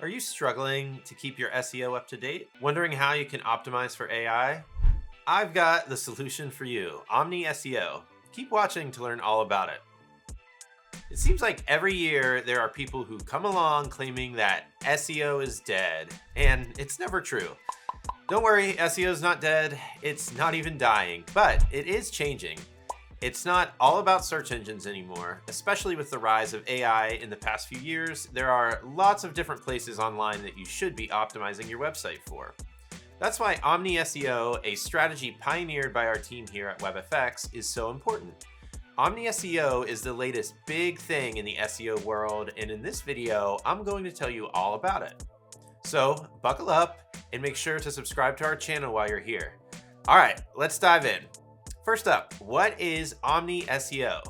Are you struggling to keep your SEO up to date? Wondering how you can optimize for AI? I've got the solution for you, OmniSEO. Keep watching to learn all about it. It seems like every year there are people who come along claiming that SEO is dead, and it's never true. Don't worry, SEO is not dead, it's not even dying, but it is changing. It's not all about search engines anymore, especially with the rise of AI in the past few years. There are lots of different places online that you should be optimizing your website for. That's why OmniSEO, a strategy pioneered by our team here at WebFX, is so important. OmniSEO is the latest big thing in the SEO world, and in this video, I'm going to tell you all about it. So buckle up and make sure to subscribe to our channel while you're here. All right, let's dive in. First up, what is OmniSEO?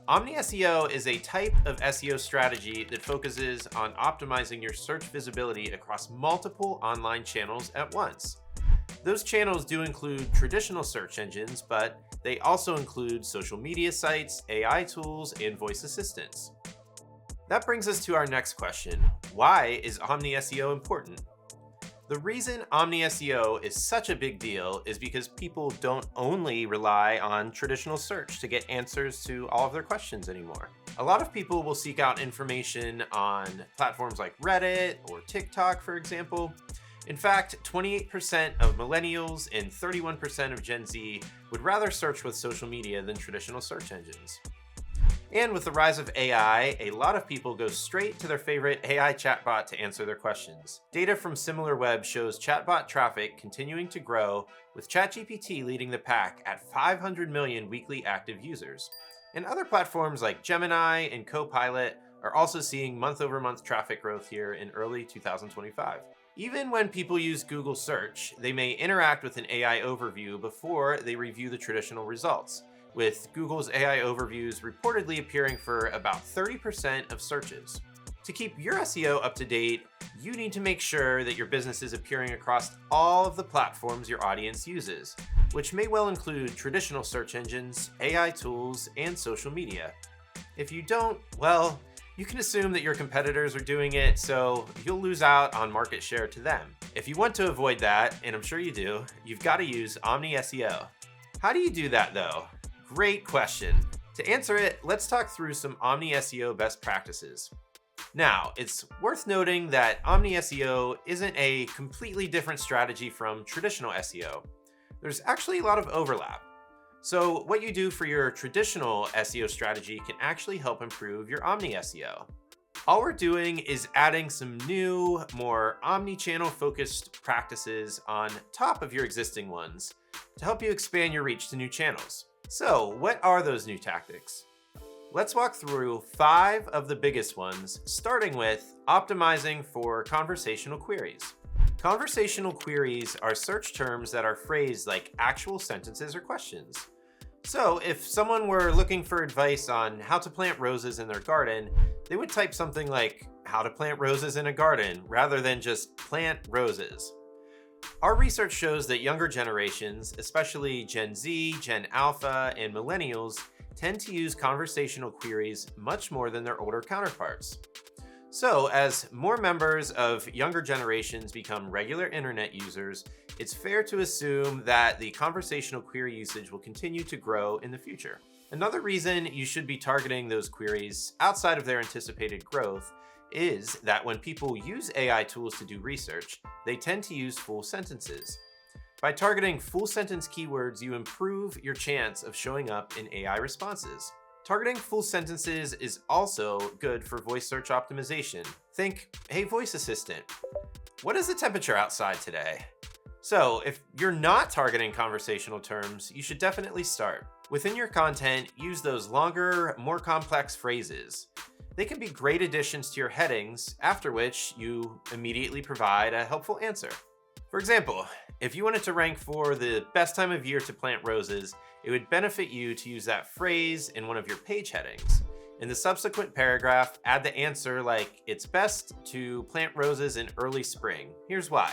OmniSEO is a type of SEO strategy that focuses on optimizing your search visibility across multiple online channels at once. Those channels do include traditional search engines, but they also include social media sites, AI tools, and voice assistants. That brings us to our next question. Why is OmniSEO important? The reason OmniSEO is such a big deal is because people don't only rely on traditional search to get answers to all of their questions anymore. A lot of people will seek out information on platforms like Reddit or TikTok, for example. In fact, 28% of millennials and 31% of Gen Z would rather search with social media than traditional search engines. And with the rise of AI, a lot of people go straight to their favorite AI chatbot to answer their questions. Data from SimilarWeb shows chatbot traffic continuing to grow, with ChatGPT leading the pack at 500 million weekly active users. And other platforms like Gemini and Copilot are also seeing month-over-month traffic growth here in early 2025. Even when people use Google search, they may interact with an AI overview before they review the traditional results, with Google's AI overviews reportedly appearing for about 30% of searches. To keep your SEO up to date, you need to make sure that your business is appearing across all of the platforms your audience uses, which may well include traditional search engines, AI tools, and social media. If you don't, well, you can assume that your competitors are doing it, so you'll lose out on market share to them. If you want to avoid that, and I'm sure you do, you've got to use OmniSEO. How do you do that though? Great question. To answer it, let's talk through some OmniSEO best practices. Now, it's worth noting that OmniSEO isn't a completely different strategy from traditional SEO. There's actually a lot of overlap. So what you do for your traditional SEO strategy can actually help improve your OmniSEO. All we're doing is adding some new, more omnichannel focused practices on top of your existing ones to help you expand your reach to new channels. So what are those new tactics? Let's walk through 5 of the biggest ones, starting with optimizing for conversational queries. Conversational queries are search terms that are phrased like actual sentences or questions. So if someone were looking for advice on how to plant roses in their garden, they would type something like how to plant roses in a garden rather than just plant roses. Our research shows that younger generations, especially Gen Z, Gen Alpha, and millennials, tend to use conversational queries much more than their older counterparts. So, as more members of younger generations become regular internet users, it's fair to assume that the conversational query usage will continue to grow in the future. Another reason you should be targeting those queries outside of their anticipated growth is that when people use AI tools to do research, they tend to use full sentences. By targeting full sentence keywords, you improve your chance of showing up in AI responses. Targeting full sentences is also good for voice search optimization. Think, hey voice assistant, what is the temperature outside today? So if you're not targeting conversational terms, you should definitely start. Within your content, use those longer, more complex phrases. They can be great additions to your headings, after which you immediately provide a helpful answer. For example, if you wanted to rank for the best time of year to plant roses, it would benefit you to use that phrase in one of your page headings. In the subsequent paragraph, add the answer like, it's best to plant roses in early spring. Here's why.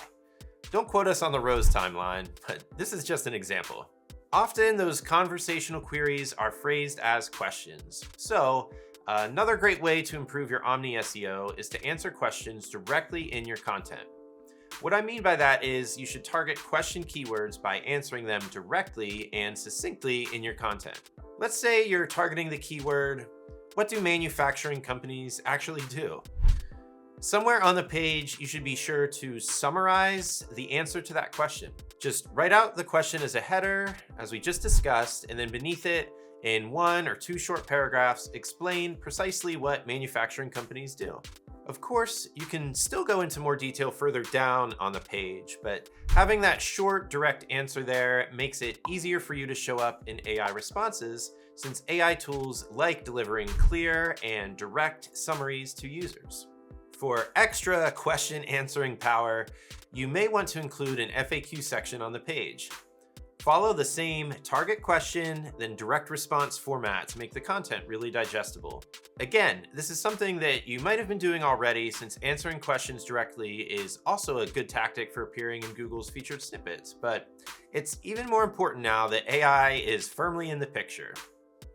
Don't quote us on the rose timeline, but this is just an example. Often those conversational queries are phrased as questions. So Another great way to improve your Omni SEO is to answer questions directly in your content. What I mean by that is you should target question keywords by answering them directly and succinctly in your content. Let's say you're targeting the keyword, what do manufacturing companies actually do? Somewhere on the page, you should be sure to summarize the answer to that question. Just write out the question as a header, as we just discussed, and then beneath it, in 1 or 2 short paragraphs, explain precisely what manufacturing companies do. Of course, you can still go into more detail further down on the page, but having that short, direct answer there makes it easier for you to show up in AI responses, since AI tools like delivering clear and direct summaries to users. For extra question answering power, you may want to include an FAQ section on the page. Follow the same target question, then direct response format to make the content really digestible. Again, this is something that you might have been doing already, since answering questions directly is also a good tactic for appearing in Google's featured snippets, but it's even more important now that AI is firmly in the picture.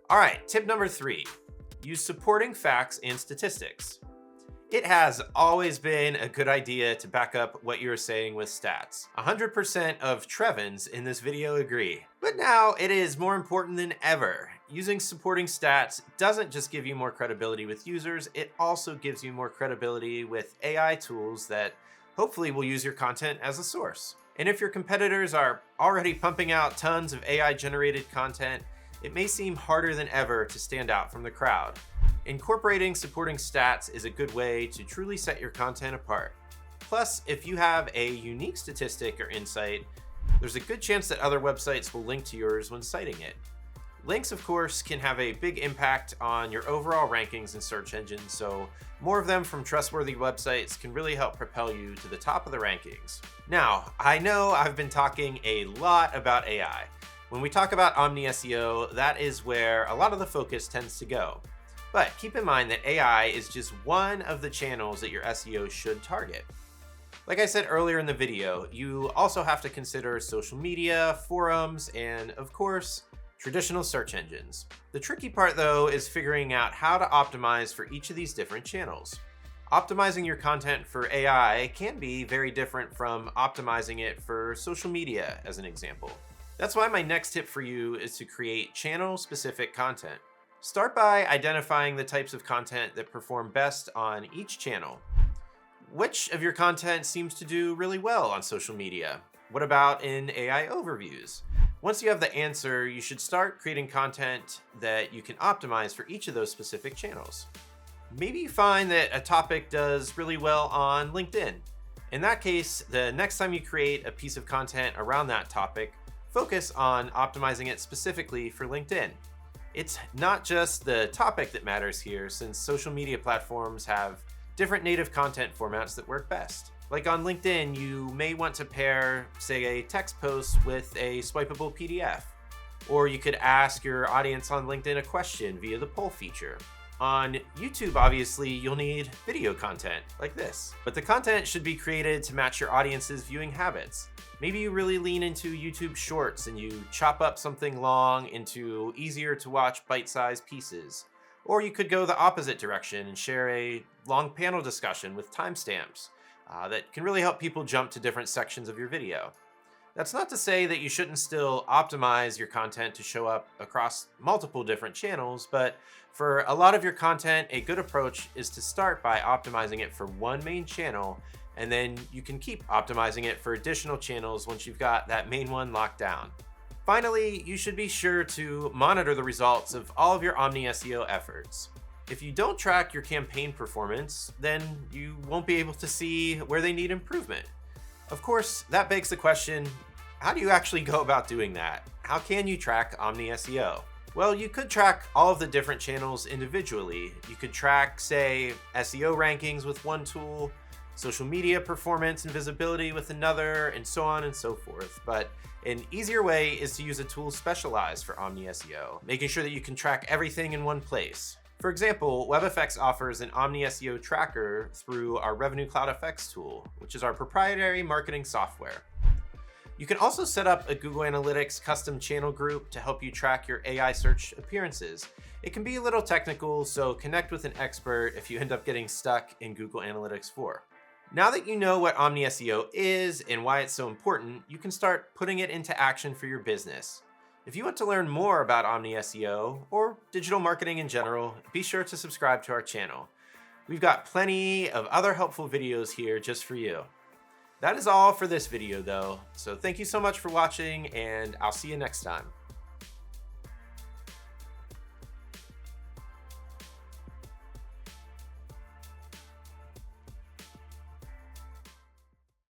All right, tip number 3, use supporting facts and statistics. It has always been a good idea to back up what you're saying with stats. 100% of Trevins in this video agree. But now it is more important than ever. Using supporting stats doesn't just give you more credibility with users, it also gives you more credibility with AI tools that hopefully will use your content as a source. And if your competitors are already pumping out tons of AI-generated content, it may seem harder than ever to stand out from the crowd. Incorporating supporting stats is a good way to truly set your content apart. Plus, if you have a unique statistic or insight, there's a good chance that other websites will link to yours when citing it. Links, of course, can have a big impact on your overall rankings in search engines, so more of them from trustworthy websites can really help propel you to the top of the rankings. Now, I know I've been talking a lot about AI. When we talk about Omni SEO, that is where a lot of the focus tends to go. But keep in mind that AI is just one of the channels that your SEO should target. Like I said earlier in the video, you also have to consider social media, forums, and of course, traditional search engines. The tricky part though is figuring out how to optimize for each of these different channels. Optimizing your content for AI can be very different from optimizing it for social media, as an example. That's why my next tip for you is to create channel-specific content. Start by identifying the types of content that perform best on each channel. Which of your content seems to do really well on social media? What about in AI overviews? Once you have the answer, you should start creating content that you can optimize for each of those specific channels. Maybe you find that a topic does really well on LinkedIn. In that case, the next time you create a piece of content around that topic, focus on optimizing it specifically for LinkedIn. It's not just the topic that matters here, since social media platforms have different native content formats that work best. Like on LinkedIn, you may want to pair, say, a text post with a swipeable PDF. Or you could ask your audience on LinkedIn a question via the poll feature. On YouTube, obviously, you'll need video content like this. But the content should be created to match your audience's viewing habits. Maybe you really lean into YouTube Shorts and you chop up something long into easier to watch bite-sized pieces. Or you could go the opposite direction and share a long panel discussion with timestamps that can really help people jump to different sections of your video. That's not to say that you shouldn't still optimize your content to show up across multiple different channels, but for a lot of your content, a good approach is to start by optimizing it for one main channel, and then you can keep optimizing it for additional channels once you've got that main one locked down. Finally, you should be sure to monitor the results of all of your Omni SEO efforts. If you don't track your campaign performance, then you won't be able to see where they need improvement. Of course, that begs the question, how do you actually go about doing that? How can you track Omni SEO? Well, you could track all of the different channels individually. You could track, say, SEO rankings with one tool, social media performance and visibility with another, and so on and so forth. But an easier way is to use a tool specialized for Omni SEO, making sure that you can track everything in one place. For example, WebFX offers an Omni SEO tracker through our Revenue Cloud FX tool, which is our proprietary marketing software. You can also set up a Google Analytics custom channel group to help you track your AI search appearances. It can be a little technical, so connect with an expert if you end up getting stuck in Google Analytics 4. Now that you know what OmniSEO is and why it's so important, you can start putting it into action for your business. If you want to learn more about OmniSEO or digital marketing in general, be sure to subscribe to our channel. We've got plenty of other helpful videos here just for you. That is all for this video though, so thank you so much for watching and I'll see you next time.